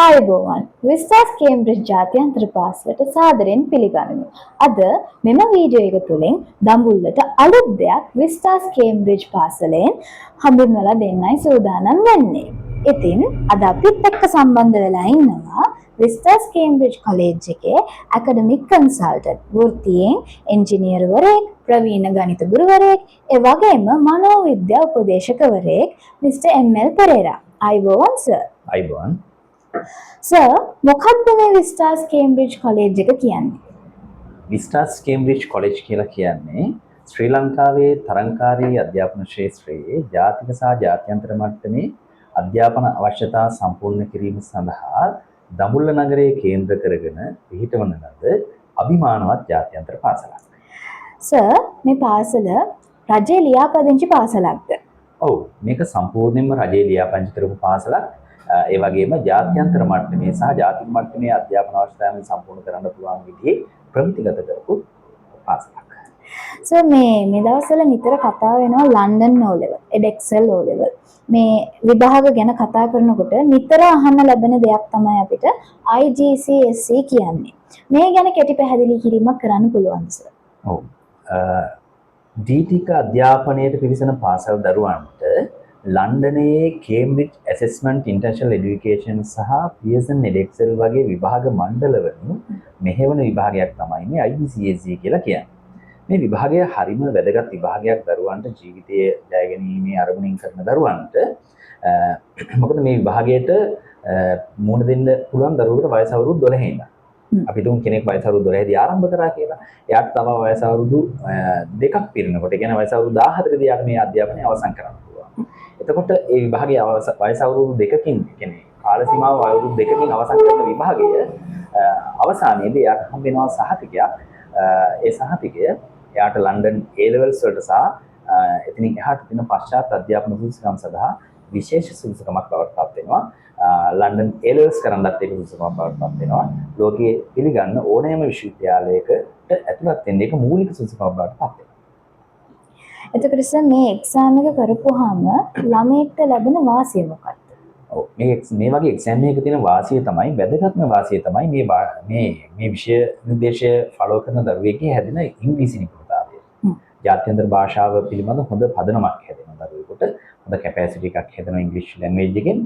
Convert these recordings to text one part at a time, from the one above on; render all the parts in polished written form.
ආයුබෝවන් විස්වාස් කේම්බ්‍රිජ් ජාත්‍යන්තර පාසලට සාදරයෙන් පිළිගනිමු. අද මෙම වීඩියෝ එක තුළින් දඹුල්ලට අලුත් දෙයක් විස්වාස් කේම්බ්‍රිජ් පාසලෙන් හඳුන්වලා දෙන්නයි සූදානම් වෙන්නේ. ඉතින් අද අපිත් එක්ක සම්බන්ධ වෙලා ඉන්නවා විස්වාස් කේම්බ්‍රිජ් කොලෙජ් එකේ ඇකඩමික් කන්සල්ටන්ට් වෘත්තියෙන් එන්ජිනියර්වරයෙක්, ප්‍රවීණ ගණිත ගුරුවරයෙක්, ඒ වගේම මනෝවිද්‍යා උපදේශකවරයෙක් මිස්ටර් එම්.එල්. පෙරේරා. ආයුබෝවන් සර්. අයිබෝන් සර් මොකක්ද මේ විස්ටාස් කේම්බ්‍රිජ් කොලෙජ් එක කියන්නේ? විස්ටාස් කේම්බ්‍රිජ් කොලෙජ් කියලා කියන්නේ ශ්‍රී ලංකාවේ තරංකාරී අධ්‍යාපන ක්ෂේත්‍රයේ ජාතික සහ ජාත්‍යන්තර මට්ටමේ අධ්‍යාපන අවශ්‍යතා සම්පූර්ණ කිරීම සඳහා දඹුල්ල නගරයේ කේන්ද්‍ර කරගෙන පිහිටවන ලද අභිමානවත් ජාත්‍යන්තර පාසලක්. සර් මේ පාසල රජයේ ලියාපදිංචි පාසලක්ද? ඔව්, මේක සම්පූර්ණයෙන්ම රජයේ ලියාපදිංචි කරපු පාසලක්. ඒ වගේම ජාත්‍යන්තර මට්ටමේ සහ ජාතික මට්ටමේ අධ්‍යාපන අවශ්‍යතාවන් සම්පූර්ණ කරන්න පුළුවන් විදිහේ ප්‍රමිතිගත කරපු පාසලක්. සර් මේ දවස්වල නිතර කතා වෙනවා London O level, EdExcel O level. මේ විභාග ගැන කතා කරනකොට නිතර අහන්න ලැබෙන දෙයක් තමයි අපිට IGCSE කියන්නේ. මේ ගැන කෙටි පැහැදිලි කිරීමක් කරන්න පුළුවන්ද සර්? ඔව්. දීතික අධ්‍යාපනයට පිවිසෙන පාසල් දරුවන්ට ලන්ඩනයේ කේම්බ්‍රිජ් ඇසෙස්මන්ට් ඉන්ටර්නැෂනල් එඩියුකේෂන් සහ පියර්සන් EdExcel වගේ විභාග මණ්ඩලවලින් මෙහෙවන විභාගයක් තමයි මේ IGCSE කියලා කියන්නේ. මේ විභාගය හරිම වැදගත් විභාගයක් දරුවන්ට ජීවිතයේ ජය ගැනීමේ අරමුණින් කරන දරුවන්ට. මොකද මේ විභාගයට මුහුණ දෙන්න පුළුවන් දරුවෙකුට වයස අවුරුදු 12 ඉඳන්. අපි තුන් කෙනෙක් වයස අවුරුදු 12 දී ආරම්භ කරා කියලා. එයාට තව වයස අවුරුදු දෙකක් පිරෙනකොට, ඒ කියන්නේ වයස අවුරුදු 14 දී මේ අධ්‍යාපනය අවසන් කරන්න පුළුවන්. එතකොට මේ විභාගයේ වයස අවුරුදු දෙකකින්, කියන්නේ කාල සීමාව අවුරුදු දෙකකින් අවසන් කරන විභාගය අවසානයේදී එයාට හම්බ වෙනවා සහතිකයක්. ඒ සහතිකය එයාට ලන්ඩන් A levels වලට සහ එතනින් එහාට තියෙන පශ්චාත් අධ්‍යාපන සුදුසුකම් සඳහා විශේෂ සුදුසුකමක් බවට පත් වෙනවා. ලන්ඩන් A levels කරන්නත් ඒක සුදුසුකමක් බවට පත් වෙනවා. ලෝකයේ පිළිගන්න ඕනෑම විශ්වවිද්‍යාලයකට ඇතුළත් වෙන්න ඒක මූලික සුදුසුකමක් බවට පත් වෙනවා. එතකොට සර් මේ එක්සෑම් එක කරපුවාම ළමයෙක්ට ලැබෙන වාසිය මොකක්ද? ඔව්, මේ වගේ එක්සෑම් එකක තියෙන වාසිය තමයි, වැදගත්ම වාසිය තමයි මේ විෂය නිර්දේශය ෆලෝ කරන දරුවෙක්ගේ හැදෙන ඉංග්‍රීසි නිපුණතාවය. ජාත්‍යන්තර භාෂාව පිළිබඳ හොඳ පදනමක් හැදෙනවා දරුවෙකුට. හොඳ කැපැසිටි එකක් හැදෙනවා ඉංග්‍රීසි ලැන්ග්වේජ් එකෙන්.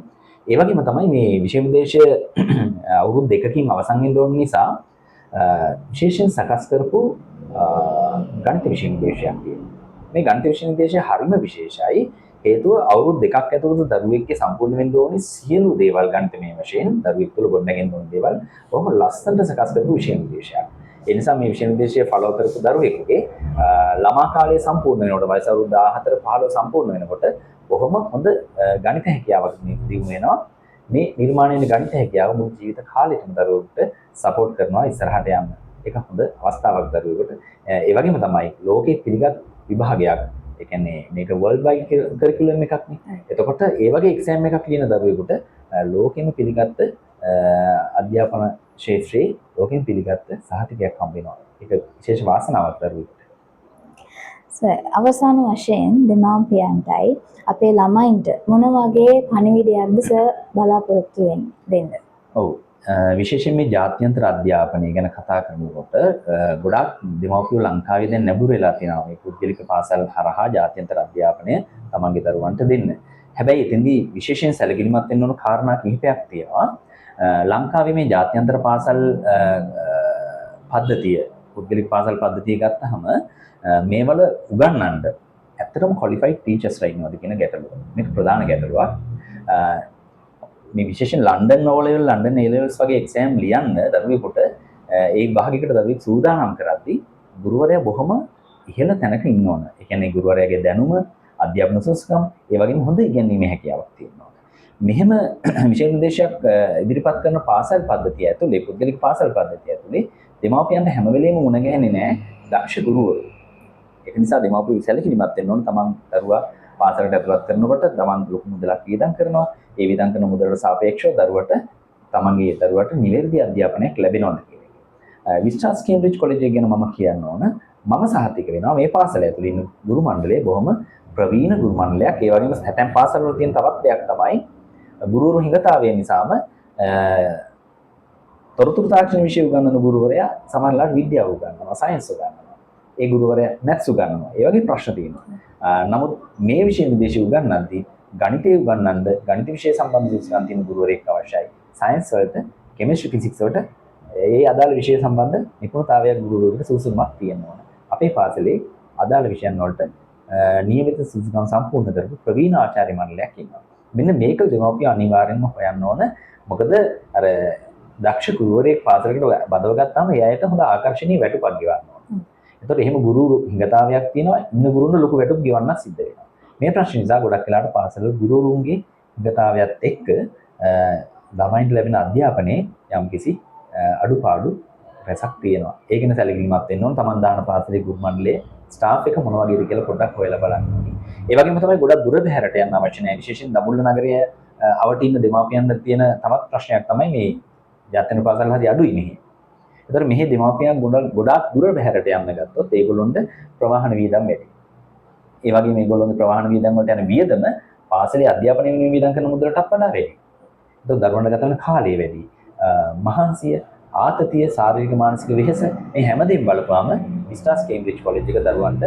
ඒ වගේම තමයි මේ විෂය නිර්දේශය අවුරුදු දෙකකින් අවසන් වෙන්න ඕන නිසා විශේෂයෙන් සකස් කරපු ගණිත විෂය නිර්දේශයක් තියෙනවා. මේ ගණිත විෂය නිර්දේශය හරිම විශේෂයි. හේතුව අවුරුදු දෙකක් ඇතුළත දරුවෙක්ගේ සම්පූර්ණ වෙන්න ඕනේ සියලු දේවල් ගණිතමය වශයෙන් දරුවෙක් තුළ ගොඩනැගෙන්න ඕන දේවල් බොහොම ලස්සනට සකස් කරපු විෂය නිර්දේශයක්. ඒ නිසා මේ විෂය නිර්දේශය ෆලෝ කරපු දරුවෙකුගේ ළමා කාලය සම්පූර්ණ වෙනකොට, වයස අවුරුදු 14 15 සම්පූර්ණ වෙනකොට බොහොම හොඳ ගණිත හැකියාවක් දිනු වෙනවා. මේ නිර්මාණය වෙන ගණිත හැකියාව මුළු ජීවිත කාලෙටම දරුවෙකුට සපෝට් කරනවා ඉස්සරහට යන්න. ඒක හොඳ අවස්ථාවක් දරුවෙකුට. ඒ වගේම තමයි ලෝකයේ පිළිගත් විභාගයක්. ඒ කියන්නේ මේක වර්ල්ඩ් වයිඩ් කරිකුලම් එකක් නේ. එතකොට ඒ වගේ එක්සෑම් එකක් ලියන දරුවෙකුට ලෝකෙම පිළිගත් අධ්‍යාපන ක්ෂේත්‍රයේ ලෝකෙම පිළිගත් සහතිකයක් හම්බ වෙනවා. ඒක විශේෂ වාසනාවක් දරුවෙකුට. සර් අවසාන වශයෙන් දෙමාපියන්ටයි අපේ ළමයින්ට මොන වගේ පණිවිඩයක්ද සර් බලාපොරොත්තු වෙන්න? ඔව්, විශේෂයෙන් මේ ජාත්‍යන්තර අධ්‍යාපනය ගැන කතා කරනකොට ගොඩාක් දෙමව්පියෝ ලංකාවේ දැන් නැඹුරු වෙලා තියෙනවා මේ පුද්ගලික පාසල් හරහා ජාත්‍යන්තර අධ්‍යාපනය තමන්ගේ දරුවන්ට දෙන්න. හැබැයි එතෙන්දී විශේෂයෙන් සැලකිලිමත් වෙන්න ඕන කාරණා කිහිපයක් තියෙනවා. ලංකාවේ මේ ජාත්‍යන්තර පාසල් පද්ධතිය, පුද්ගලික පාසල් පද්ධතිය ගත්තහම මේවල උගන්වන්න ඇත්තටම ක්වොලිෆයිඩ් ටීචර්ස්ලා ඉන්නවද කියන ගැටලුව. මේක ප්‍රධාන ගැටලුවක්. මේ විශේෂයෙන් London O level, London A levels වගේ එක්සෑම් ලියන්න දරුවෙකුට ඒ විභාගයකට දරුවෙක් සූදානම් කරද්දී ගුරුවරයා බොහොම ඉහළ තැනක ඉන්න ඕන. ඒ කියන්නේ ගුරුවරයාගේ දැනුම, අධ්‍යාපන සුසුකම්, ඒ වගේම හොඳ ඉගෙනීමේ හැකියාවක් තියෙනවා. මෙහෙම විෂය නිර්දේශයක් ඉදිරිපත් කරන පාසල් පද්ධතිය ඇතුලේ, පුද්ගලික පාසල් පද්ධතිය ඇතුලේ දෙමාපියන්ට හැම වෙලෙම මුණ ගැහෙන්නේ නැහැ දක්ෂ ගුරුවරු. ඒක නිසා දෙමාපියෝ සැලකිලිමත් වෙන්න ඕන. තමන් දරුවා පාසලට ඇතුළත් කරනකොට තමන් ලොකු මුදලක් වියදම් කරනවා. ඒ වියදම් කරන මුදලට සාපේක්ෂව තමන්ගේ දරුවට නිවැරදි අධ්‍යාපනයක් ලැබෙනවද කියන එක. විස්ටාස් කේම්බ්‍රිජ් කොලෙජ් එක ගැන මම කියන්න ඕන. මම සහතික වෙනවා මේ පාසල ඇතුළේ ඉන්න ගුරු මණ්ඩලය බොහොම ප්‍රවීණ ගුරු මණ්ඩලයක්. ඒ වගේම ඇතැම් පාසල් වල තියෙන තවත් දෙයක් තමයි ගුරුවරු හිඟතාවය නිසාම තොරතුරු තාක්ෂණ විෂය උගන්වන ගුරුවරයා සමහරවිට විද්‍යාව උගන්වනවා, සයන්ස් උගන්වනවා. ඒ ගුරුවරයා මැත්ස් උගන්වනවා. ඒ වගේ ප්‍රශ්න තියෙනවා. නමුත් මේ විෂය නිර්දේශය උගන්වද්දී ගණිතය උගන්වන්න ගණිත විෂය සම්බන්ධ සුසුකම් තියෙන ගුරුවරයෙක් අවශ්‍යයි. සයන්ස් වලට, කෙමිස්ට්‍රි ෆිසික්ස් වලට ඒ අදාළ විෂය සම්බන්ධ නිපුණතාවයක් ගුරුවරයෙකුට සුසුකමක් තියෙන්න ඕන. අපේ පාසලේ අදාළ විෂයන් වලට නියමිත සුසුකම් සම්පූර්ණ කරපු ප්‍රවීණ ආචාර්ය මණ්ඩලයක් ඉන්නවා. මෙන්න මේක දෙමව්පිය අනිවාර්යෙන්ම හොයන්න ඕන. මොකද අර දක්ෂ ගුරුවරයෙක් පාසලකට බදව ගත්තාම එයාට හොඳ ආකර්ෂණීය වැටුපක් ගෙවන්න ඕන. ඒතකොට එහෙම ගුරු හිඟතාවයක් තියෙනවා. ඉන්න ගුරුන්ට ලොකු වැටුප් ගෙවන්නත් සිද්ධ වෙනවා. මේ ප්‍රශ්න නිසා ගොඩක් වෙලාවට පාසල ගුරුවරුන්ගේ හිඟතාවයත් එක්ක ළමයින්ට ලැබෙන අධ්‍යාපනයේ යම්කිසි අඩුපාඩු රැසක් තියෙනවා. ඒ ගැන සැලකිලිමත් වෙන්න ඕන. Taman දාන පාසලේ ගුරු මණ්ඩලයේ ස්ටාෆ් එක මොන වගේද කියලා පොඩ්ඩක් හොයලා බලන්න ඕනේ. ඒ වගේම තමයි ගොඩක් දුර බැහැරට යන්න අවශ්‍ය නැහැ. විශේෂයෙන් දඹුල්ල නගරයේ අවට ඉන්න දෙමාපියන්ට තියෙන තවත් ප්‍රශ්නයක් තමයි මේ ජාත්‍යන්තර පාසල් හරි අඩුයි මෙහි. ඒතර මෙහි දෙමාපියන් ගොඩාක් දුර බැහැරට යන්න ගත්තොත් ඒගොල්ලොන්ට ප්‍රවාහන වියදම් වැඩි. ඒ වගේම මේගොල්ලෝගේ ප්‍රවාහන වියදම් වලට යන වියදම පාසලේ අධ්‍යාපනය වෙනුවෙන් වියදම් කරන මුදලටත් වඩා වැඩි. ඒක දරුවන්ට ගත වෙන කාලය වැඩි. මහන්සිය, ආතතිය, ශාරීරික මානසික වෙහෙස මේ හැමදේම බලපුවාම විස්ටාස් කේම්බ්‍රිජ් කොලෙජ් එක දරුවන්ට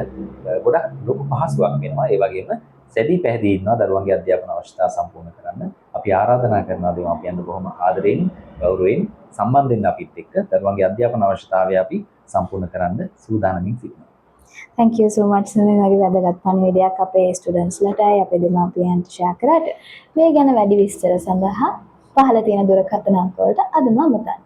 ගොඩක් ලොකු පහසුවක් වෙනවා. ඒ වගේම සැදී පැහැදී ඉන්නවා දරුවන්ගේ අධ්‍යාපන අවශ්‍යතා සම්පූර්ණ කරන්න. අපි ආරාධනා කරනවා දෙමාපියන්ට බොහොම ආදරයෙන්, ගෞරවයෙන් සම්බන්ධ වෙන්න අපිත් එක්ක දරුවන්ගේ අධ්‍යාපන අවශ්‍යතාවය අපි සම්පූර්ණ කරන්න සූදානමින් සිටිනවා. Thank you so much මේ වගේ වැදගත් පණිවිඩයක් අපේ ස්ටුඩන්ට්ස් ලටයි අපේ දෙමාපියන්ට ෂෙයා කරාට. මේ ගැන වැඩි විස්තර සඳහා පහළ තියෙන දුරකථන අංක වලට අදම අමතන්න.